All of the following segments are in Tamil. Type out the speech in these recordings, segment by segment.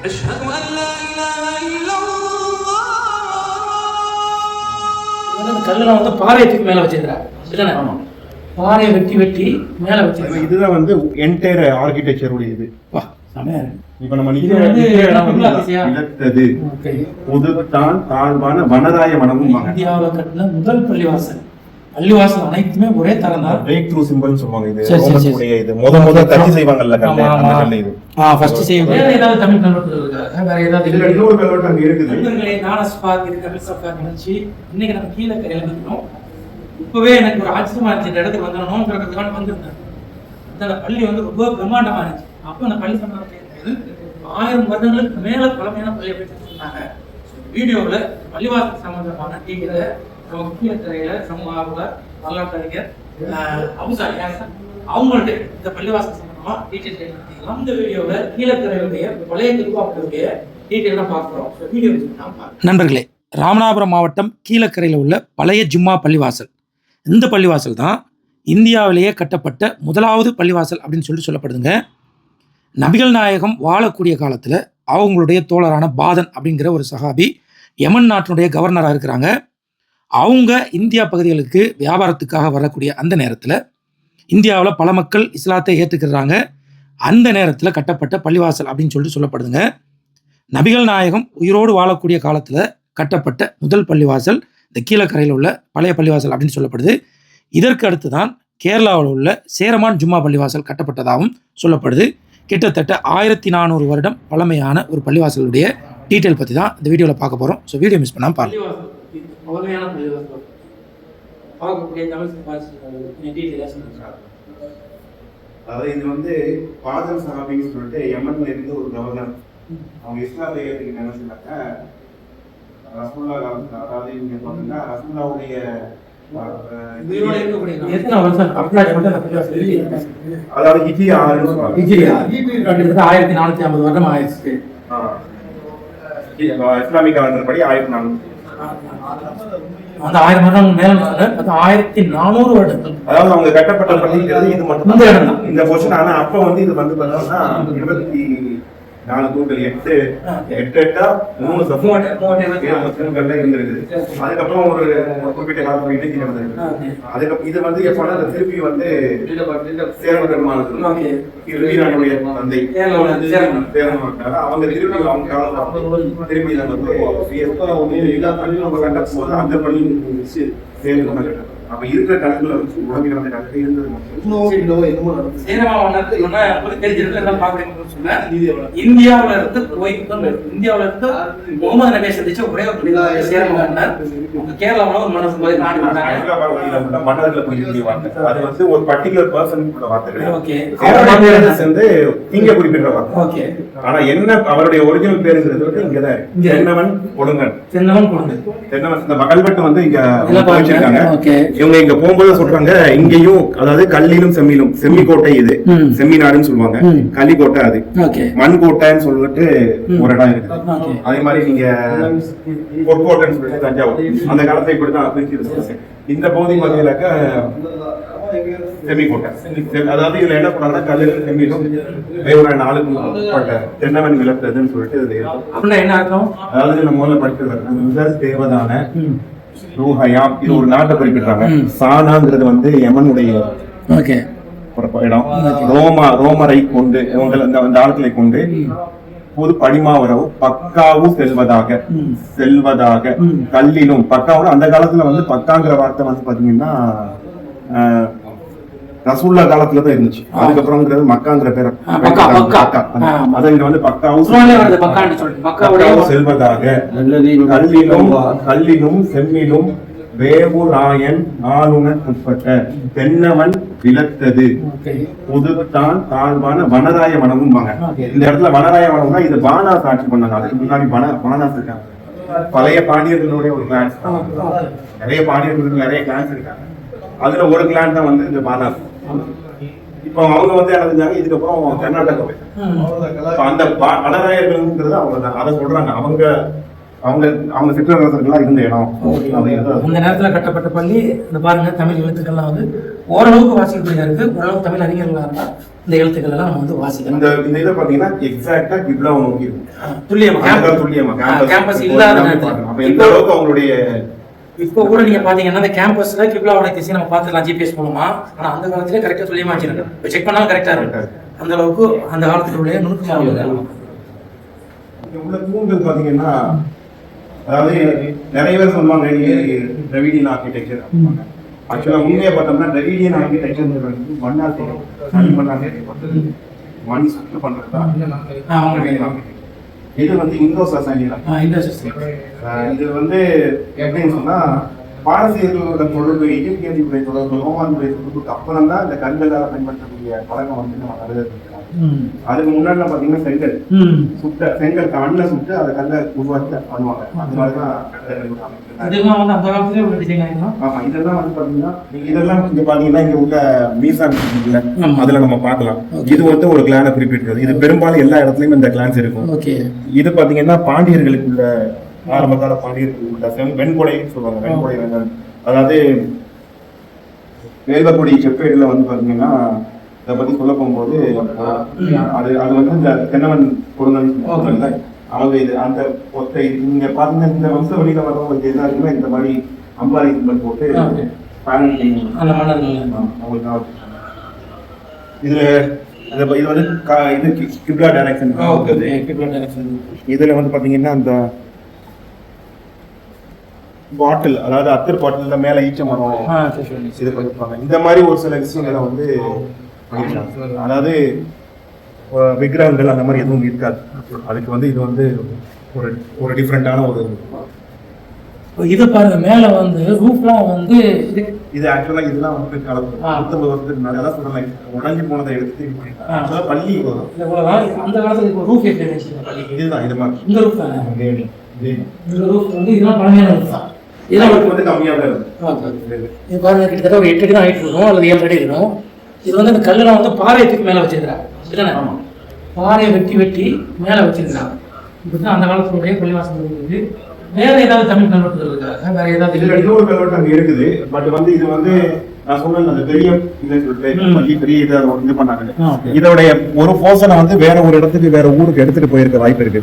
أشهد أن لا إله إلا الله. கல்லுல வந்து பாறையை தூக்கி மேல வச்சிருக்காங்க. ஆமா, பாறையை வெட்டி வெட்டி மேல வச்சிருக்காங்க. இதுதான் வந்து என்டையர் ஆர்கிடெக்சருடைய இது. வா, செமையா இப்ப நம்ம நிலத்தது புதுத்தான் தாழ்வான வனராய மனமும் இந்தியாவில் கட்டின முதல் பள்ளிவாசல். பள்ளிவாசல் அனைத்துமே ஒரே தரம் தான். பிரேக் த்ரூ சிம்பல் சொல்லுவாங்க. இது ரோமனுடைய இது முத தட்டி செய்வாங்கல்ல கல்ல, அந்த கல்ல இது. ஃபர்ஸ்ட் செய்வாங்க. வேற ஏதாவது தமிழ் கல்வெட்டு இருக்கா? வேற ஏதாவது இன்னொரு கல்வெட்டு அங்க இருக்குது. இவங்களே நானஸ்பாக் இது கல்சஃபா நினைச்சு இன்னைக்கு நம்ம கீழ கரையில இருக்கோம். இப்பவே எனக்கு ஒரு ஆச்சரியமா இருந்துச்சு. இந்த இடத்துக்கு வந்தோம்ன்றதுக்காக வந்திருந்தேன். இந்த பள்ளி வந்து ரொம்ப பிரம்மாண்டமா இருந்துச்சு. அப்போ அந்த பள்ளி சொன்னாங்க 1000 வருடங்களுக்கு மேல பழமையான பள்ளியை பற்றி சொன்னாங்க. வீடியோவில் பள்ளிவாசல் சம்பந்தமான டிவியில கீழக்கரையில சமூக ஆர்வலர் வரலாற்றறிஞர் அவங்கள்ட்ட இந்த பள்ளிவாசல் சம்பந்தமா டீட்டெயில் எடுத்துக்கலாம். இந்த வீடியோவில் கீழக்கரையுடைய பழைய திருவாக்குடைய டீட்டெயிலாக பார்க்குறோம். வீடியோ நண்பர்களே, ராமநாதபுரம் மாவட்டம் கீழக்கரையில் உள்ள பழைய ஜும்மா பள்ளிவாசல். இந்த பள்ளிவாசல் தான் இந்தியாவிலேயே கட்டப்பட்ட முதலாவது பள்ளிவாசல் அப்படின்னு சொல்லப்படுதுங்க. நபிகள் நாயகம் வாழக்கூடிய காலத்தில் அவங்களுடைய தோழரான பாதன் அப்படிங்கிற ஒரு சஹாபி யமன் நாட்டினுடைய கவர்னராக இருக்கிறாங்க. அவங்க இந்தியா பகுதிகளுக்கு வியாபாரத்துக்காக வரக்கூடிய அந்த நேரத்தில் இந்தியாவில் பல மக்கள் இஸ்லாத்தை ஏற்றுக்கிறாங்க. அந்த நேரத்தில் கட்டப்பட்ட பள்ளிவாசல் அப்படின்னு சொல்லப்படுதுங்க. நபிகள் நாயகம் உயிரோடு வாழக்கூடிய காலத்தில் கட்டப்பட்ட முதல் பள்ளிவாசல் இந்த கீழக்கரையில் உள்ள பழைய பள்ளிவாசல் அப்படின்னு சொல்லப்படுது. இதற்கு அடுத்து தான் கேரளாவில் உள்ள சேரமான் ஜும்மா பள்ளிவாசல் கட்டப்பட்டதாகவும் சொல்லப்படுது. கிட்டத்தட்ட 1400 வருடம் பழமையான ஒரு பள்ளிவாசலுடைய டீட்டெயில் பற்றி தான் இந்த வீடியோவில் பார்க்க போகிறோம். ஸோ வீடியோ மிஸ் பண்ணாமல் பாருங்க. அதாவது இது வந்து பாதல் சஹாபின்னு சொல்லிட்டு யமன்ல இருந்து ஒரு கவர்னர் அவங்க இஸ்லாத்தை ஏற்றுக்கு நினைச்சாக்க ரசூல்லா காலத்துல, அதாவது இங்க பார்த்தீங்கன்னா ரசூல்லாவுடைய அதாவது ஹிஜ்ரி 1450 வருடம் ஆயிடுச்சு. இஸ்லாமிக் காலண்டர் படி 1400 அந்த 1000 வருடம் மேல 1400 வருடங்கள். அதாவது அவங்க கட்டப்பட்ட பள்ளிங்கிறது இது மட்டும் இந்த போர்ஷன். ஆனா அப்ப வந்து இது வந்து பார்த்தோம்னா 24 தூண்கள் 8 3 தூண்கள்ல இருந்திருக்கு. அதுக்கப்புறம் ஒரு குறிப்பிட்ட காலத்துல இணைச்சி நடந்திருக்கு. அதுக்கப்புறம் இது வந்து எப்போனா திருப்பி வந்து சேர பெருமானுடைய தந்தை அவங்க திருப்பி அவங்க காலத்துல திருப்பி போது அந்த பள்ளி சேர்ந்து அப்ப இருக்கிற கணக்குல உடம்பு கிடந்த கணக்கு இருந்தது. இந்தியாவில இருந்து இந்தியாவில இருந்து முகமது நபி சந்திச்ச ஒரே ஒரு கேரளாவில் ஒரு மன்னர்களை குறிப்பிடுவாங்க. அது வந்து ஒரு பர்டிகுலர் பர்சன் சேர்ந்து இங்க குறிப்பிடுற வார்த்தை. ஆனா என்ன அவருடைய ஒரிஜினல் பேருங்கிறது வந்து இங்கதான் தென்னவன் கொடுங்கன். இந்த கல்வெட்டு வந்து இங்க வச்சிருக்காங்க. இவங்க இங்க போகும்போது சொல்றாங்க இங்கேயும் அதாவது கல்லிலும் செம்மிலும் செம்மிக்கோட்டை இது செம்மிநாடுன்னு சொல்லுவாங்க. களிக்கோட்டை அது மண் கோட்டைன்னு சொல்லிட்டு ஒரு இடம் இருக்கு. அதே மாதிரி நீங்க பொற்கோட்டைன்னு சொல்லிட்டு தஞ்சாவூர் அந்த காலத்தை இப்படிதான் பிரிச்சு. இந்த பகுதி பார்த்தீங்கன்னாக்க செம்மிக்கோட்டை. அதாவது இதுல என்ன பண்ணாங்கன்னா கல்லிலும் செம்மிலும் வேற 4 தென்னவன் விளக்குறதுன்னு சொல்லிட்டு என்ன அர்த்தம்? அதாவது நம்ம முதல்ல படிக்கிறது தேவதான ரூஹயாம். இது ஒரு நாட்டை குறிப்பிட்டாங்க. சானாங்கிறது வந்து யமனுடைய இடம். ரோமரை கொண்டு அந்த ஆட்களை கொண்டு பொது படிமாவரவு பக்காவும் செல்வதாக கல்லிலும் பக்காவும். அந்த காலத்துல வந்து பக்காங்கிற வார்த்தை வந்து பாத்தீங்கன்னா ரசூல்லா காலத்துலதான் இருந்துச்சு. அதுக்கப்புறம் மக்காங்கிற பேர் அத இங்க வந்து பக்காவும் செல்வதாக கல்லிலும் செம்மிலும் வேவுராயன் ஆளுநர் உட்பட்ட தென்னவன் விளத்தது புதுத்தான் தாழ்வான வனராய வனமும். இந்த இடத்துல வனராய வனம் தான். இது பானாஸ் ஆட்சி பண்ணாங்க. அதுக்கு முன்னாடி பானாஸ் இருக்காங்க. பழைய பாண்டியர்களுடைய ஒரு கிளான்ஸ். நிறைய பாண்டியர்களுக்கு நிறைய கிளான்ஸ் இருக்காங்க. அதுல ஒரு கிளான் தான் வந்து இந்த பானாஸ். இப்போ அவங்க வந்து என்ன செஞ்சாங்க, இதுக்கப்புறம் கர்நாடகா அந்த வனராயர்கள்ங்கிறது அவங்க தான் அதை சொல்றாங்க. அவங்க அவங்க அவங்க சிற்றரசர்களா இருந்த இடம். அந்த நேரத்துல கட்டப்பட்ட பள்ளி இந்த பாருங்க தமிழ் எழுத்துக்கள்லாம் வந்து ஓரளவுக்கு வாசிக்கக்கூடியதா இருக்கு. ஓரளவுக்கு தமிழ் அறிஞர்களா இருந்தா இந்த எழுத்துக்கள் எல்லாம் நம்ம வந்து வாசிக்கலாம். இந்த இதை பார்த்தீங்கன்னா எக்ஸாக்டா கிப்லா நோக்கி இருக்கும். துல்லியமா கேம்பஸ் இல்லாத அப்ப எந்த அளவுக்கு அவங்களுடைய இப்போ கூட நீங்க பாத்தீங்கன்னா இந்த கேம்பஸ்ல கிப்லாவோட திசை நம்ம பார்த்துக்கலாம் ஜிபிஎஸ் மூலமா. ஆனா அந்த காலத்துல கரெக்டா துல்லியமா வச்சிருக்காங்க. செக் பண்ணாலும் கரெக்டா இருக்கு. அந்த அளவுக்கு அந்த காலத்துக்குள்ளே நுணுக்கமாக உள்ள தூண்கள் பாத்தீங்கன்னா, அதாவது நிறைய பேர் சொல்லுவாங்க டிராவிடியன் ஆர்கிடெக்சர். ஆக்சுவலா உண்மையை பார்த்தோம்னா டிராவிடியன் ஆர்கிடெக்சர் வந்து மண்ணால் மண் சுற்று பண்றதுதான். இது வந்து இந்தோ சசானியா. இது வந்து எப்படின்னு சொன்னா பாரசீகர்களோட தொடர்பு, எகிப்தியர்களுடைய தொடர்பு, ரோமானுடைய தொடர்புக்கு அப்புறம் தான் இந்த கண்களால் பயன்படுத்தக்கூடிய பழக்கம் வந்து நம்ம வரவேற்கிறோம். அதுக்கு முன்னாடி பாத்தீங்கன்னா செங்கல் சுட்ட செங்கல் கண்ணில் சுட்டு அதை கல்லை உருவாக்கி பண்ணுவாங்க. அது மாதிரிதான் இதெல்லாம் வந்து அந்த காலத்துல உள்ள டிசைன். ஆமா, இதெல்லாம் வந்து பாத்தீங்கன்னா இதெல்லாம் இங்க பாத்தீங்கன்னா இங்க உள்ள மீசான் அதுல நம்ம பார்க்கலாம். இது வந்து ஒரு கிளானை குறிப்பிட்டிருக்கிறது. இது பெரும்பாலும் எல்லா இடத்துலயும் இந்த கிளான்ஸ் இருக்கும். இது பாத்தீங்கன்னா பாண்டியர்களுக்கு உள்ள ஆரம்ப கால பாண்டியர்களுக்கு உள்ள வெண்கொடைன்னு சொல்லுவாங்க. வெண்கொடை வெங்கல், அதாவது வேல்வக்குடி செப்பேடுல வந்து பாத்தீங்கன்னா இதை பத்தி சொல்ல போகும்போது அது வந்து இந்த தென்னவன் பொருள் அவங்க இது அந்த ஒத்தை நீங்க பாத்தீங்கன்னா இந்த வம்ச வழியில வரவங்களுக்கு எல்லாருக்குமே இந்த மாதிரி அம்பாரி போட்டு இதுல இது வந்து இது கிப்லா டைரக்ஷன். இதுல வந்து பாத்தீங்கன்னா அந்த பாட்டில், அதாவது அத்தர் பாட்டில் மேல ஈச்ச மரம் இது பண்ணிருப்பாங்க. இந்த மாதிரி ஒரு சில விஷயங்களை வந்து அதாவது விக்கிரகங்கள் அந்த மாதிரி எதுவும் இருக்காது. அதுக்கு வந்து இது வந்து ஒரு டிஃப்ரெண்டான ஒரு இதை பாருங்க. மேல வந்து ரூஃப்லாம் வந்து இது ஆக்சுவலா இதெல்லாம் வந்து காலத்துல 19 வருஷத்துக்கு முன்னாடி அதான் சொல்றேன், உடஞ்சி போனதை எடுத்து பள்ளி அந்த காலத்துல ரூஃப் இதுதான். இது மாதிரி இந்த ரூஃப் தானே, இந்த ரூஃப் வந்து இதெல்லாம் பழமையான ரூஃப் தான். இதெல்லாம் வந்து கம்மியாக தான் இருக்கும். இது பாருங்க, கிட்டத்தட்ட ஒரு 8 அடி தான் ஹைட் இருக்கும் அல்லது 7 அடி இருக்கும். இது வந்து இந்த கல்லெல்லாம் வந்து பாறையத்துக்கு மேல வச்சிருக்கிறாங்க. பாறையை வெட்டி மேல வச்சிருக்கிறாங்க. இப்படிதான் அந்த காலத்துடைய பள்ளிவாசல் இருக்குது. வேற ஏதாவது தமிழ் கல்வெட்டுகள் இருக்காங்க? வேற ஏதாவது இன்னொரு கல்வெட்டு அங்கே இருக்குது. பட் வந்து இது வந்து நான் சொன்னேன் அந்த பெரிய சொல்லிட்டு பெரிய இதை இது பண்ணாங்க. இதோடைய ஒரு போர்ஷனை வந்து வேற ஒரு இடத்துக்கு வேற ஊருக்கு எடுத்துட்டு போயிருக்க வாய்ப்பு இருக்கு.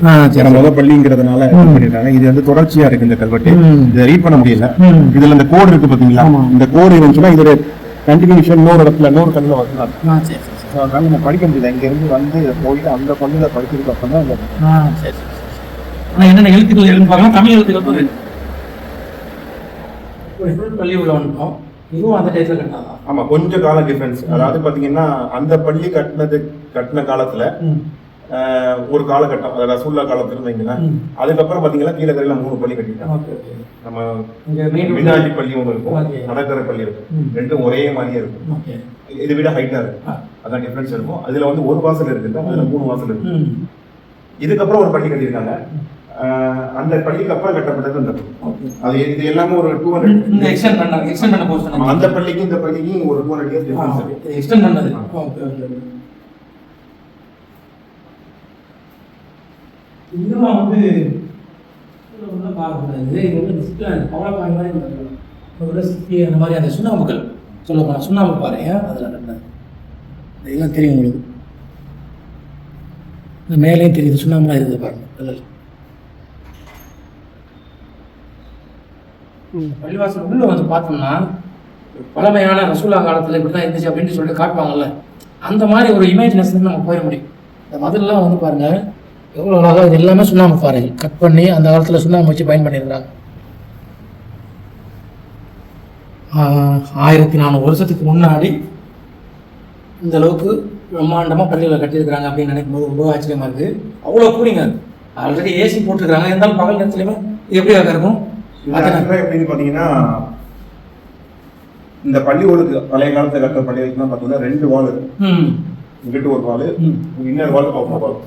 முதல் பள்ளிங்கிறதுனால பண்ணிருக்காங்க. இது வந்து தொடர்ச்சியா இருக்கு இந்த கல்வெட்டு. இதை ரீட் பண்ண முடியல. இதுல இந்த கோடு இருக்கு பாத்தீங்களா, இந்த கோடு இருந்துச்சுன்னா இதோட கண்டினியூஷன் இன்னொரு இடத்துல இன்னொரு கல்ல வரலாம். அதனால நம்ம படிக்க முடியல. இங்க இருந்து வந்து போயிட்டு அந்த பள்ளியில படிக்கிறதுக்கு அப்புறம் தான் என்னென்ன எழுத்துக்கள் எழுதுப்பாங்க. தமிழ் எழுத்துக்கள் பள்ளி உள்ள வந்துட்டோம். இதுவும் அந்த டைத்துல கட்டினாதான். ஆமா, கொஞ்சம் கால டிஃபரன்ஸ். அதாவது பாத்தீங்கன்னா அந்த பள்ளி கட்டின காலத்துல ஒரு காலகட்டம், அதாவது ரசூல்லா காலத்துல வைங்களா. அதுக்கப்புறம் பாத்தீங்கன்னா கீழக்கரையில 3 பள்ளி கட்டிட்டாங்க. நம்ம மீனாட்சி பள்ளி ஒன்று இருக்கும், கடற்கரை பள்ளி இருக்கும். ரெண்டும் ஒரே மாதிரியே இருக்கும். இதை விட ஹைட்டா இருக்கும். அதான் டிஃபரன்ஸ் இருக்கும். அதுல வந்து ஒரு வாசல் இருக்குது, அதுல 3 வாசல் இருக்கு. இதுக்கப்புறம் ஒரு பள்ளி கட்டியிருக்காங்க. அந்த பள்ளிக்கு அப்புறம் கட்டப்பட்டது அந்த அது இது எல்லாமே ஒரு 200 எக்ஸ்டெண்ட் பண்ண போர்ஷன். அந்த பள்ளிக்கு இந்த பள்ளிக்கு ஒரு 200 இயர்ஸ் டிஃபரன்ஸ் எக்ஸ்டெண்ட் பண்ணது. இதெல்லாம் வந்து பார்க்கக்கூடாது. இது வந்து டிஸ்பிளான் பவளப்பாறை மாதிரி சிப்பி அந்த மாதிரி அந்த சுண்ணாம்புகள் சொல்ல போனால் சுண்ணாம்பு பாருங்க. அதில் கட்டினது இதெல்லாம் தெரியும் உங்களுக்கு. இந்த மேலேயும் தெரியுது சுண்ணாம்புலாம் இருக்குது பாருங்க. கல்லல் பள்ளிவாசல் உள்ள வந்து பார்த்தோம்னா பழமையான ரசூலா காலத்தில் இப்படி தான் இருந்துச்சு அப்படின்னு சொல்லிட்டு காட்டுவாங்கல்ல, அந்த மாதிரி ஒரு இமேஜினேஷன் நம்ம போயிட முடியும். இந்த மதுரெலாம் வந்து பாருங்கள் எவ்வளோ அழகாக. இது எல்லாமே சுண்ணாம்பு பாறைகள் கட் பண்ணி அந்த காலத்தில் சுண்ணாம்பு வச்சு பயன் பண்ணியிருக்கிறாங்க. 1400 வருஷத்துக்கு முன்னாடி இந்த அளவுக்கு பிரம்மாண்டமாக பள்ளிகளை கட்டியிருக்கிறாங்க அப்படின்னு நினைக்கும் போது ரொம்ப ஆச்சரியமா இருக்குது. அவ்வளோ கூலிங்க. ஆல்ரெடி ஏசி போட்டிருக்காங்க. இருந்தாலும் பகல் நேரத்துலையுமே இது எப்படியாக இருக்கும் எப்படின்னு பார்த்தீங்கன்னா, இந்த பள்ளிகளுக்கு பழைய காலத்தில் கட்டுற பள்ளி வைக்கலாம் பார்த்தீங்கன்னா 2 வால் இருக்கு. இங்கிட்டு ஒரு வால், இன்னொரு வால், அவுட்டர் வால்.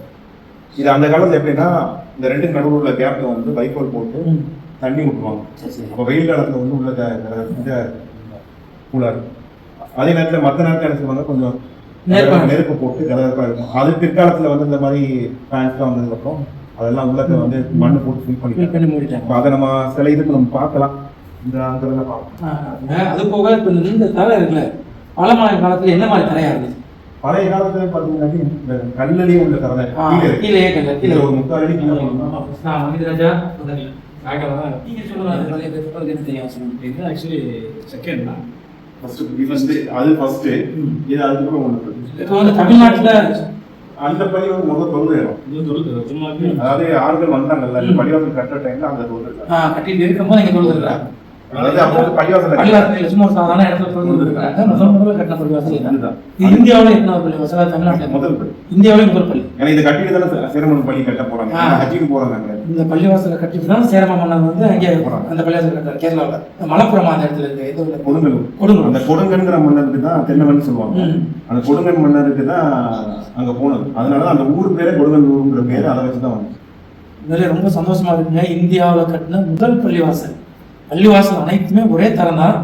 இது அந்த காலத்தில் எப்படின்னா இந்த 2 நடுவில் உள்ள கேப்ல வந்து வைக்கோல் போட்டு தண்ணி விட்டுருவாங்க. அப்போ வெயில் காலத்தில் வந்து உள்ள கூலாக இருக்கும். அதே நேரத்தில் மற்ற நேரத்தில் என்ன செய்வாங்க, கொஞ்சம் நெருப்பு போட்டு கலகலப்பாக இருக்கும். அது பிற்காலத்தில் வந்து இந்த மாதிரி ஃபேன்ஸ்லாம் வந்ததுக்கப்புறம் அதெல்லாம் உள்ளத்தை வந்து மண்ணு போட்டு ஃபில் பண்ணி முடிட்டாங்க. அதை நம்ம சில இதுக்கு நம்ம பார்க்கலாம். இந்த அந்த பார்க்கலாம். அது போக இப்போ இந்த தரை இருக்குல்ல, பழமழை காலத்தில் என்ன மாதிரி தரையாக இருந்துச்சு? பழைய காலத்துல பாத்தீங்கன்னா இந்த கல்லடியே உள்ள கதை கீழே கீழே ஒரு 3/4 அடி கீழே ஆக்சுவலி செகண்ட் தான் தமிழ்நாட்டுல அந்த பள்ளி வந்து முதல் தொழுது அதாவது ஆண்கள் வந்தாங்கல்ல பள்ளிவாசல் கட்டுற டைம்ல அந்த தொழுது கட்டிட்டு இருக்கும்போது நீங்க தொழுதுறா அதாவது அப்போ பள்ளிவாசல் பள்ளிவாசல் சும்மா ஒரு சாதாரண இடத்துல தொழுதுருக்காங்க முதல்ல கட்டின பள்ளிவாசல் இது இந்தியாவில எத்தனை பள்ளிவாசல் தமிழ்நாட்டில் முதல் பள்ளி இந்தியாவிலே முதல் பள்ளி ஏன்னா இதை கட்டிட்டு தானே சேரமன் பள்ளி கட்ட போறாங்க ஹஜ்ஜுக்கு போறாங்க இந்த பள்ளிவாசலை கட்டிட்டு தான் சேரம மன்னர் வந்து அங்கே அந்த பள்ளிவாசல் கட்டுறாரு கேரளாவில் மலப்புரம் அந்த இடத்துல இருக்கு கொடுங்கல் அந்த கொடுங்கன்கிற மன்னருக்கு தான் தென்னவன் சொல்லுவாங்க அந்த கொடுங்கன் மன்னருக்கு தான் அங்க போனது அதனால அந்த ஊர் பேரே கொடுங்கல் பேரு அதை வச்சுதான் வந்து இதுல ரொம்ப சந்தோஷமா இருக்குங்க இந்தியாவில் கட்டின முதல் பள்ளிவாசல் அனைத்துமே ஒரே தரம் தான்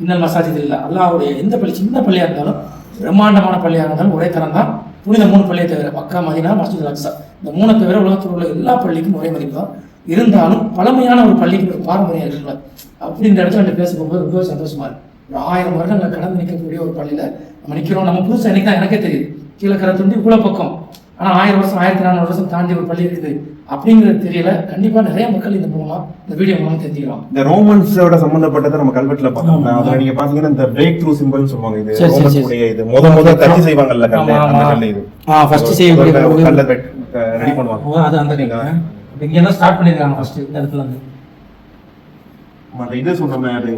இன்னல் மசாஜித் இல்லை அல்லாவுடைய எந்த பள்ளி சின்ன பள்ளியா இருந்தாலும் பிரம்மாண்டமான பள்ளியாக இருந்தாலும் ஒரே தரம் தான் புனித 3 பள்ளியை தவிர மக்கா மதீனா மஸ்ஜித் அல் அக்ஸா இந்த 3 தவிர உலகத்தில் உள்ள எல்லா பள்ளிக்கும் ஒரே மதிப்பு தான் இருந்தாலும் பழமையான ஒரு பள்ளிக்கு ஒரு பாரம்பரியம் இருக்குல்ல அப்படின்ற இடத்துல ரெண்டு பேச போகும்போது ரொம்ப சந்தோஷமா இருக்கு ஒரு 1000 வருடங்களை கடந்து நிற்கக்கூடிய ஒரு பள்ளியில நம்ம நிற்கிறோம் நம்ம புதுசாக இன்னைக்கு தான் எனக்கே தெரியுது கீழே கரத்துண்டு இவ்வளோ பக்கம் ஆனால் 1000 வருஷம் 1400 வருஷம் தாண்டி ஒரு பள்ளி இருக்குது அப்படிங்கிறது தெரியல. கண்டிப்பா நிறைய மக்கள் இந்த மூலமா இந்த வீடியோ மூலமா தெரிஞ்சுக்கலாம். இந்த ரோமன்ஸோட சம்பந்தப்பட்டதை நம்ம கல்வெட்டுல பார்த்தோம். அதுல நீங்க பாத்தீங்கன்னா இந்த பிரேக் த்ரூ சிம்பிள் சொல்லுவாங்க. இது ரோமன்ஸ் உடைய இது முத தச்சு செய்வாங்கல்ல கல்ல, அந்த கல்ல இது ஃபர்ஸ்ட் செய்யக்கூடிய கல்ல ரெடி பண்ணுவாங்க. அது அந்த இங்க என்ன ஸ்டார்ட் பண்ணிருக்காங்க ஃபர்ஸ்ட் இந்த இடத்துல இருந்து. மத்த இது சொன்னோமே அது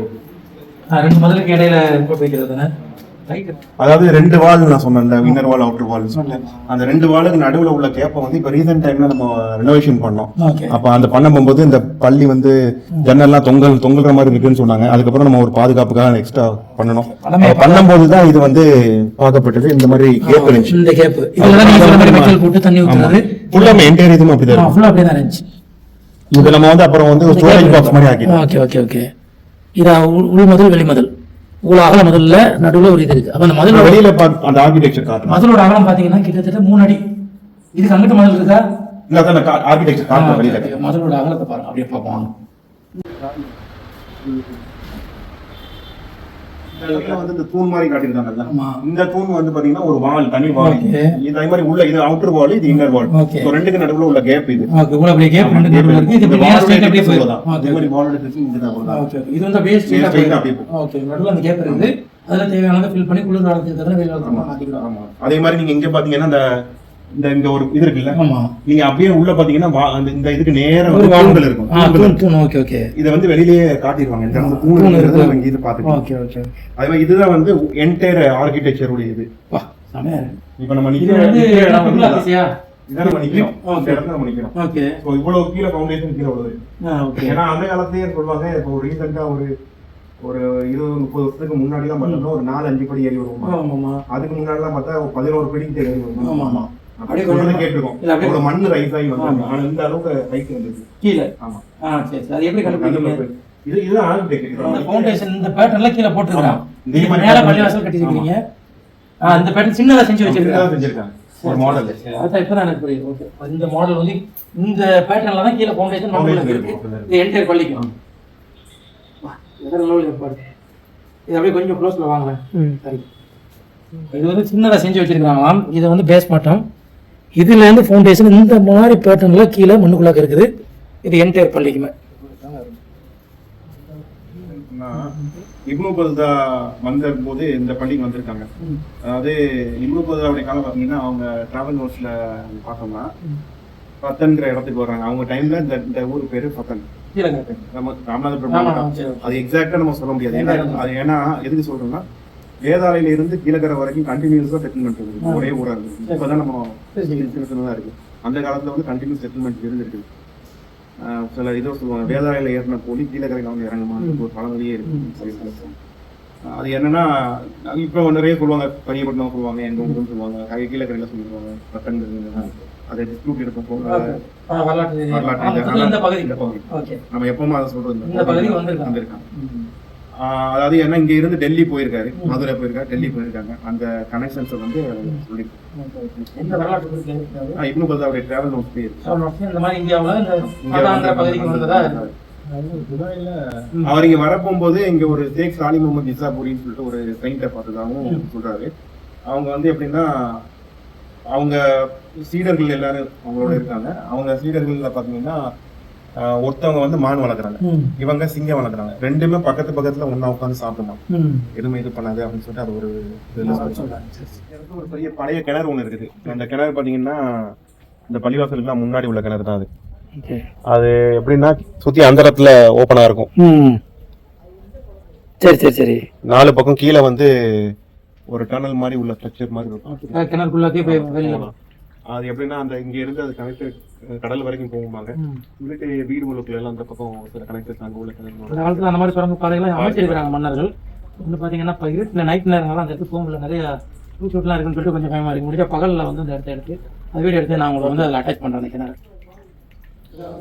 ரெண்டு மதிலுக்கு இடையில போட்டு வைக்கிறதுதானே. அதாவது 2 வால் நான் சொன்னேன்ல, இன்னர் வால் அவுட்டர் வால் சொன்னேன். அந்த 2 வாலுக்கு நடுவுல உள்ள கேப்பை வந்து இப்ப ரீசன்ட் டைம்ல நம்ம ரெனோவேஷன் பண்ணோம். அப்ப அந்த பண்ண போகும்போது இந்த பள்ளி வந்து ஜன்னல்லாம் தொங்கல்ற மாதிரி இருக்குன்னு சொன்னாங்க. அதுக்கப்புறம் நம்ம ஒரு பாதுகாப்புக்காக எக்ஸ்ட்ரா பண்ணணும். பண்ணும்போதுதான் இது வந்து பார்க்கப்பட்டது. இந்த மாதிரி கேப் இருந்துச்சு. இந்த கேப் இதெல்லாம் நீங்க சொன்ன மாதிரி மெட்டல் போட்டு தண்ணி ஊத்துறது ஃபுல்லாமே என்டையர் இதுவும் அப்படிதான். ஃபுல்லா அப்படியே தான் இருந்துச்சு. இது நம்ம வந்து அப்புறம் வந்து ஸ்டோரேஜ் பாக்ஸ் மாதிரி ஆக்கிட்டோம். Okay okay okay. இதா உள் மதில் வெளி மதில் இவ்வளவு அகல முதல்ல நடுவுல ஒரு இது இருக்கு. அப்ப அந்த மதில் வெளியில அந்த ஆர்கிடெக்சர் காட்டு மதிலோட அகலம் பாத்தீங்கன்னா கிட்டத்தட்ட 3 அடி. இதுக்கு அங்கிட்ட மதில் இருக்கா? இல்ல அதான் ஆர்கிடெக்சர் காட்டு வெளியில மதிலோட அகலத்தை பாருங்க, அப்படியே பார்ப்போம். வந்து இந்த தூண் மாதிரி காட்டிருக்காங்கல்ல, இந்த தூண் வந்து பாத்தீங்கன்னா ஒரு வால், தனி வால். இதே மாதிரி உள்ள இது அவுட்டர் வால், இது இன்னர் வால். சோ ரெண்டுக்கு நடுவுல உள்ள கேப் இது. ஓகே, உள்ள அப்படியே கேப் ரெண்டு நடுவுல இருக்கு. இது அப்படியே ஸ்ட்ரைட் அப்படியே போகுது. அதே மாதிரி வாலோட டிசைன் இதுதான் போகுது. ஓகே, இது வந்து அப்படியே ஸ்ட்ரைட் அப்படியே போகுது. ஓகே, நடுவுல அந்த கேப் இருக்குது. அதெல்லாம் தேவையானதை ஃபில் பண்ணி குளிர் காலத்துக்கு தகுந்த வெயில் காலத்துக்கு மாத்திக்கலாம். ஆமா, அதே மாதிரி நீங்க இங்க பாத்தீங்கன்னா இந்த இங்க ஒரு இது இருக்குல்ல, ஆமா, நீங்க அப்படியே உள்ள பாத்தீங்கன்னா இந்த இதுக்கு நேரா ஒரு வால்கள் இருக்கும். தூண். ஓகே ஓகே, இத வந்து வெளியிலேயே காட்டிடுவாங்க. இந்த அந்த தூண் இருக்கு, இங்க இது பாத்துக்கலாம். Okay okay. அதே மாதிரி இதுதான் வந்து என்டையர் ஆர்கிடெக்சர் உடைய இது. வா, சமையா இருக்கு. இப்போ நம்ம இது வந்து பிளாக்ஸியா இதான் நம்ம நிக்கிறோம். இந்த இடத்துல நம்ம நிக்கிறோம். ஓகே. சோ இவ்வளவு கீழ ஃபவுண்டேஷன் கீழ உள்ளது. ஓகே. ஏன்னா அந்த காலத்திலேயே சொல்வாங்க, இப்போ ரீசன்ட்டா ஒரு 20-30 வருஷத்துக்கு முன்னாடி தான் பார்த்தோம்னா ஒரு 4-5 படி ஏறி வருவோம். ஆமாமா. அதுக்கு முன்னாடி தான் பார்த்தா 11 படிக்கு ஏறி வருவோம். ஆமாமா. அப்படியே கொஞ்சம் கேட்டிருக்கோம். ஒரு மண்ணு ரைஸ் ஆகி வந்து ஆனா இந்த அளவுக்கு ஹைட் வந்துருக்கு கீழ. ஆமா. சரி சரி. அது எப்படி கண்டுபிடிக்கிறீங்க? இது ஆர்கிடெக்சர். அந்த ஃபவுண்டேஷன் இந்த பேட்டர்ன்ல கீழ போட்டுருக்காங்க. நீங்க மேல பள்ளிவாசல் கட்டி இருக்கீங்க. இந்த பேட்டர்ன் சின்னதா செஞ்சு வச்சிருக்காங்க. ஒரு மாடல். அத இப்ப நான் எனக்கு புரியுது. ஓகே. இந்த மாடல் வந்து இந்த பேட்டர்ன்ல தான் கீழ ஃபவுண்டேஷன் மாடல் இருக்கு. இது என்டையர் பள்ளிக்கு. வேற லெவல் ஏற்பாடு. இது அப்படியே கொஞ்சம் க்ளோஸ்ல வாங்க. சரி. இது வந்து சின்னதா செஞ்சு வச்சிருக்காங்களாம். இது வந்து பேஸ் மாட்டம். இதுல இருந்து ஃபவுண்டேஷன் இந்த மாதிரி பேட்டர்ன்ல கீழே மண்ணுக்குள்ளாக இருக்குது. இது என்டையர் பள்ளிக்குமே. இப்னு பத்துதா வந்த போது இந்த பள்ளிக்கு வந்திருக்காங்க. அதாவது இப்னு பத்துதாவுடைய காலம் பார்த்தீங்கன்னா அவங்க டிராவல் நோட்ஸ்ல பார்த்தோம்னா பத்தன்கிற இடத்துக்கு வர்றாங்க. அவங்க டைம்ல இந்த ஊர் பேரு பத்தன். நம்ம ராமநாதபுரம் மாவட்டம். அது எக்ஸாக்டா நம்ம சொல்ல முடியாது. ஏன்னா எதுக்கு சொல்றோம்னா வேதாளையில இருந்து கீழக்கரை வரைக்கும் கண்டினியூஸா செட்டில்மெண்ட் இருக்கு. ஒரே ஊரா இருக்கு. இப்பதான் நம்ம தான் இருக்கு. அந்த காலத்துல வந்து கண்டினியூஸ் செட்டில்மெண்ட் இருந்திருக்கு. சில இதோ சொல்லுவாங்க, வேதாளையில ஏறின போலி கீழக்கரையில வந்து இறங்குமா ஒரு பழமொழியே இருக்கு. அது என்னன்னா இப்ப நிறைய சொல்லுவாங்க, பரியப்பட்டினம் சொல்லுவாங்க, எங்க ஊருன்னு சொல்லுவாங்க, கீழக்கரையில சொல்லுவாங்க, பத்தன்கிறது. அதை டிஸ்பியூட் எடுப்போம். நம்ம எப்பவுமே அதை சொல்றோம் வந்திருக்காங்க. அதாவது ஏன்னா இங்க இருந்து டெல்லி போயிருக்காரு, மதுரை போயிருக்காரு, டெல்லி போயிருக்காங்க. அந்த கனெக்ஷன்ஸ் வந்து இப்னு பத்துதாவுடைய டிராவல் நோட்ஸ் பேர். அவர் இங்க வரப்போகும்போது இங்க ஒரு ஷேக் சாலி முகமது நிசாபுரின்னு சொல்லிட்டு ஒரு சைன்ட பார்த்ததாகவும் சொல்றாரு. அவங்க வந்து எப்படின்னா அவங்க சீடர்கள் எல்லாரும் அவங்களோட இருக்காங்க. அவங்க சீடர்கள்ல பாத்தீங்கன்னா ஒருத்தவங்க வந்து மான் வளர்க்குறாங்க, இவங்க சிங்கம் வளர்க்குறாங்க. ரெண்டுமே பக்கத்து பக்கத்துல ஒன்னா உட்காந்து சாப்பிடுமா, எதுவுமே இது பண்ணாது அப்படின்னு சொல்லிட்டு அது ஒரு ஒரு பெரிய பழைய கிணறு ஒண்ணு இருக்குது. அந்த கிணறு பாத்தீங்கன்னா இந்த பள்ளிவாசலுக்கு முன்னாடி உள்ள கிணறு தான் அது. அது எப்படின்னா சுத்தி அந்தரத்துல ஓப்பனா இருக்கும். சரி சரி சரி. 4 பக்கம் கீழே வந்து ஒரு டனல் மாதிரி உள்ள ஸ்ட்ரக்சர் மாதிரி இருக்கும். கிணறுக்குள்ளாக்கே போய் வெளியில அது எப்படின்னா அந்த இங்க இருந்து அது கனெக்ட் கடல் வரைக்கும் போகுவாங்க. வீட்டு வீடு உள்ள எல்லாம் அந்த பக்கம் சில கனெக்டர்ஸ் அங்க உள்ள அந்த காலத்துல அந்த மாதிரி சுரங்க பாதைகள்லாம் அமைச்சிருக்கிறாங்க மன்னர்கள். வந்து பாத்தீங்கன்னா இப்போ இருட்டில் நைட் நேரங்கள்லாம் அந்த இடத்துக்கு போகல, நிறைய பூச்சோட்டெலாம் இருக்குன்னு சொல்லிட்டு கொஞ்சம் பயமா இருக்கு. முடிஞ்ச பகலில் வந்து அந்த இடத்த எடுத்து அது வீடு எடுத்து நான் உங்களை வந்து அதில் அட்டாச் பண்ணுறேன். கிணறு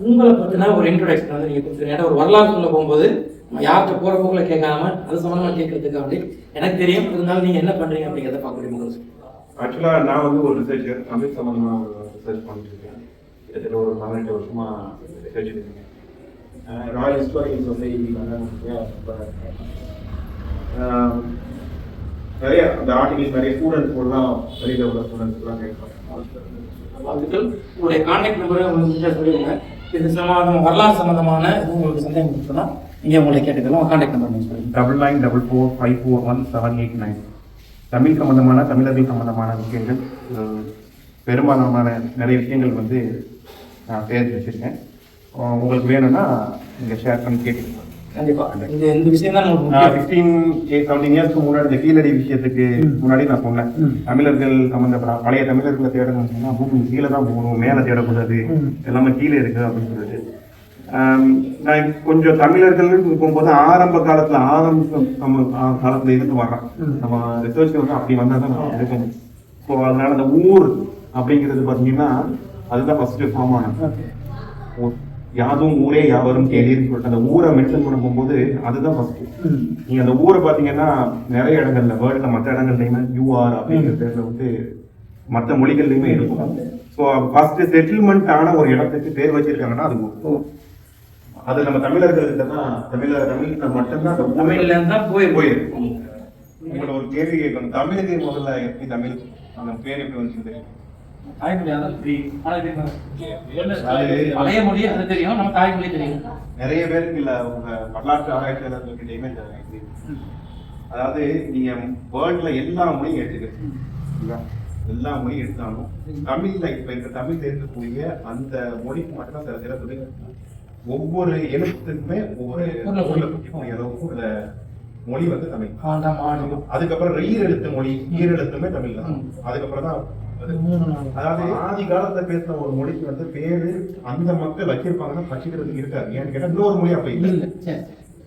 உங்களை பற்றினா ஒரு இன்ட்ரோடக்ஷன் வந்து நீங்கள் கொடுத்துருங்க. ஒரு வரலாறு சொல்ல போகும்போது நம்ம யார்கிட்ட போகிற போக்கில் கேட்காம அது சம்மந்தமாக கேட்கறதுக்கு அப்படி எனக்கு தெரியும். இருந்தாலும் நீங்கள் என்ன பண்ணுறீங்க அப்படிங்கிறத பார்க்க முடியும். ஆக்சுவலாக நான் வந்து ஒரு ரிசர்ச்சர், தமிழ் சம்மந்தமாக ரிசர்ச் பண்ணிட்டு இருக்கேன். கிட்டத்தட்ட ஒரு 18 வருஷமா ரிசர்ச் இருக்கேன். ராயல் ஹிஸ்டாரிக்கல் சொசைட்டி நிறைய அந்த ஆர்டிகல்ஸ் நிறைய ஸ்டூடெண்ட்ஸ் கூட தான் வெளியில் உள்ள ஸ்டூடெண்ட்ஸ்லாம் கேட்பாங்க. வாழ்த்துக்கள். உங்களுடைய கான்டாக்ட் நம்பரை உங்களுக்கு சொல்லிடுங்க. இது சம்பந்தமாக வரலாறு சம்பந்தமான உங்களுக்கு சந்தேகம் இருக்குன்னா நீங்கள் உங்களை கேட்டுக்கலாம். கான்டாக்ட் நம்பர் நீங்கள் சொல்லுங்கள். 9944545789. தமிழ் சம்பந்தமான தமிழர்கள் சம்பந்தமான விஷயங்கள், பெரும்பாலான நிறைய விஷயங்கள் வந்து நான் சேர்த்து வச்சிருக்கேன். உங்களுக்கு வேணும்னா நீங்கள் ஷேர் பண்ணி கேட்டுக்கலாம். கண்டிப்பாக இந்த விஷயம் தான் 16-17 இயர்ஸ்க்கு முன்னாடி இந்த கீழடி விஷயத்துக்கு முன்னாடி நான் சொன்னேன், தமிழர்கள் சம்பந்தப்பட பழைய தமிழர்களை தேடணும்னா பூமி கீழே தான் போகணும், மேலே தேடக்கூடாது, எல்லாமே கீழே இருக்கு அப்படின்னு சொல்லிட்டு நான் கொஞ்சம் தமிழர்கள் போகும்போது ஆரம்ப காலத்துல காலத்துல இருந்து வர்றேன். நம்ம ரிசர்ச் வந்து அப்படி வந்தா தான் நான் இருக்கணும். ஸோ அதனால அந்த ஊர் அப்படிங்கிறது பார்த்தீங்கன்னா அதுதான் ஃபர்ஸ்ட் ஃபார்ம் ஆனது. யாதும் ஊரே யாவரும் கேள்வின்னு சொல்லிட்டு அந்த ஊரை மென்ஷன் பண்ண போகும்போது அதுதான் ஃபர்ஸ்ட். நீங்க அந்த ஊரை பாத்தீங்கன்னா நிறைய இடங்கள்ல வேர்ல்ட்ல மற்ற இடங்கள்லயுமே யூஆர் அப்படிங்கிற பேர்ல வந்து மற்ற மொழிகள்லயுமே இருக்கும். ஸோ ஃபர்ஸ்ட் செட்டில்மெண்ட் ஆன ஒரு இடத்துக்கு பேர் வச்சிருக்காங்கன்னா அது ஊர். அது நம்ம தமிழர்கள்கிட்ட தான் தமிழ்ல மட்டும்தான் தமிழ்ல தான் போயிருக்கு. உங்களோட ஒரு கேள்வி கேட்கணும், தமிழுக்கு முதல்ல எப்படி தமிழ் அந்த பேர் எப்படி வந்துச்சு? பழைய மொழி அது தெரியும், நம்ம தாய்மொழி தெரியும். நிறைய பேருக்கு இல்ல உங்க வரலாற்று ஆராய்ச்சியாளர்கள்கிட்டயுமே அதாவது நீங்க வேர்ல்ட்ல எல்லா மொழியும் எடுத்துக்கிறீங்க, எல்லா மொழியும் எடுத்தாலும் தமிழ்ல இப்ப இந்த தமிழ்ல இருக்கக்கூடிய அந்த மொழிக்கு மட்டும்தான் சில சிறப்பு. ஒவ்வொரு எழுத்துக்குமே ஒவ்வொரு மொழி வந்து தமிழ். அதுக்கப்புறம் ஈரெழுத்து மொழி, ஈரெழுத்துமே தமிழ் தான். அதுக்கப்புறம் தான் அதாவது ஆதி காலத்துல பேசின ஒரு மொழிக்கு வந்து பேரு அந்த மக்கள் வச்சிருப்பாங்கன்னா வச்சுக்கிறதுக்கு இருக்காது. ஏன்னு கேட்டா இன்னொரு மொழி அப்ப இல்ல.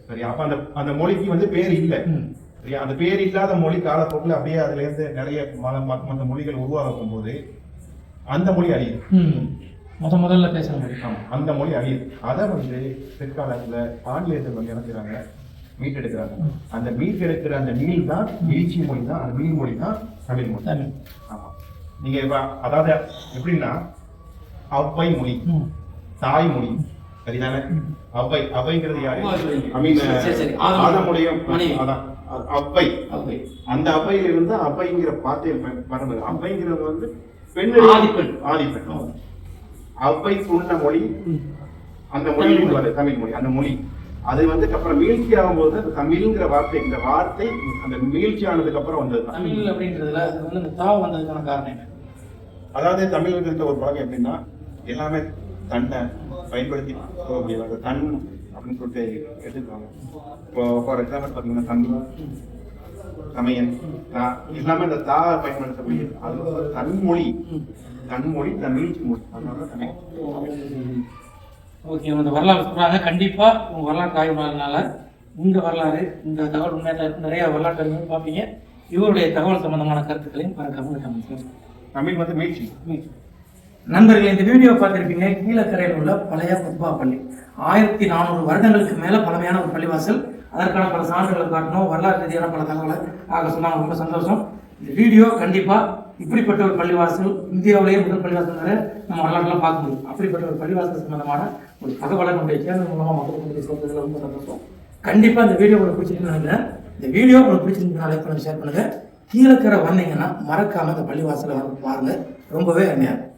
சரி, அப்ப அந்த மொழிக்கு வந்து பேர் இல்லை. சரியா, அந்த பேர் இல்லாத மொழி காலப்போக்கில் அப்படியே அதுல இருந்து நிறைய மற்ற மொழிகள் உருவாகும் போது அந்த மொழி அழியுது. முதல்ல பேசுறாங்க, அந்த மொழி அழியுது. அதை வந்து பிற்காலத்துல ஆங்கிலேயர்கள் வந்து என்ன செய்யறாங்க, மீட்டெடுக்கிறாங்க. அந்த மீட்டெடுக்கிற அந்த மீள் தான் எழுச்சி மொழி தான், அந்த மீள் மொழி தான் தமிழ் மொழி. ஆமா, நீங்க அதாவது எப்படின்னா அவ்வை மொழி, தாய்மொழி, சரிதானே? அவ்வைங்கிறது யாரு? ஆதமுடைய அதான் அவ்வை. அந்த அவ்வையில இருந்து அவ்வைங்கிற வார்த்தை பரம்பரை. அவ்வைங்கிறது வந்து பெண், ஆதிப்பெண். அவ்வை சொன்ன மொழி அந்த மொழி தமிழ் மொழி. அந்த மொழி அது வந்து அப்புறம் மீழ்ச்சி ஆகும்போது அந்த தமிழ்ங்கிற வார்த்தை, இந்த வார்த்தை அந்த மீழ்ச்சி ஆனதுக்கு அப்புறம் வந்தது தமிழ் அப்படின்றதுல அது வந்து இந்த தாவ வந்ததுக்கான காரணம். அதாவது தமிழ்ல ஒரு பழக்கம் எப்படின்னா எல்லாமே தன்னை பயன்படுத்தி போக முடியாது, தன் அப்படின்னு சொல்லிட்டு எடுத்துக்குவாங்க. இப்போ ஃபார் எக்ஸாம்பிள் பார்த்தீங்கன்னா தன், சமயன், எல்லாமே அந்த தா பயன்படுத்தக்கூடிய அது தன்மொழி, தன்மொழி, தன் மீழ்ச்சி மொழி. அதனால தமிழ். ஓகே, அந்த வரலாறு சொல்கிறாங்க. கண்டிப்பாக உங்கள் வரலாற்று ஆய்வுனால இந்த வரலாறு, இந்த தகவல் உண்மையாக நிறைய வரலாற்று பார்ப்பீங்க. இவருடைய தகவல் சம்பந்தமான கருத்துக்களையும் மறக்காம தமிழ் வந்து மீழ்ச்சி. நண்பர்கள், இந்த வீடியோ பார்த்துருப்பீங்க. கீழக்கரையில் உள்ள பழைய குத்பா பள்ளி 1400 வருடங்களுக்கு மேலே பழமையான ஒரு பள்ளிவாசல். அதற்கான பல சான்றுகளை காட்டணும், வரலாற்று ரீதியான பல தகவலை ஆக சொன்னாங்க. ரொம்ப சந்தோஷம். இந்த வீடியோ கண்டிப்பாக இப்படிப்பட்ட ஒரு பள்ளிவாசல் இந்தியாவிலேயே முதல் பள்ளிவாசல் வேறு நம்ம வரலாறுலாம் பார்க்க முடியும். அப்படிப்பட்ட ஒரு பள்ளிவாசல் சம்பந்தமான ஒரு தகவலை நம்முடைய சேனல் மூலமாக மக்களுக்கு சொல்றதுல ரொம்ப சந்தோஷம். கண்டிப்பாக இந்த வீடியோ உங்களுக்கு பிடிச்சிருக்குன்னு நினைக்கிறேன். இந்த வீடியோ உங்களுக்கு பிடிச்சிருந்தா லைக் பண்ணுங்க, ஷேர் பண்ணுங்க. கீழக்கரை வந்தீங்கன்னா மறக்காம இந்த பள்ளிவாசலை வந்து பாருங்க, ரொம்பவே அருமையா இருக்கும்.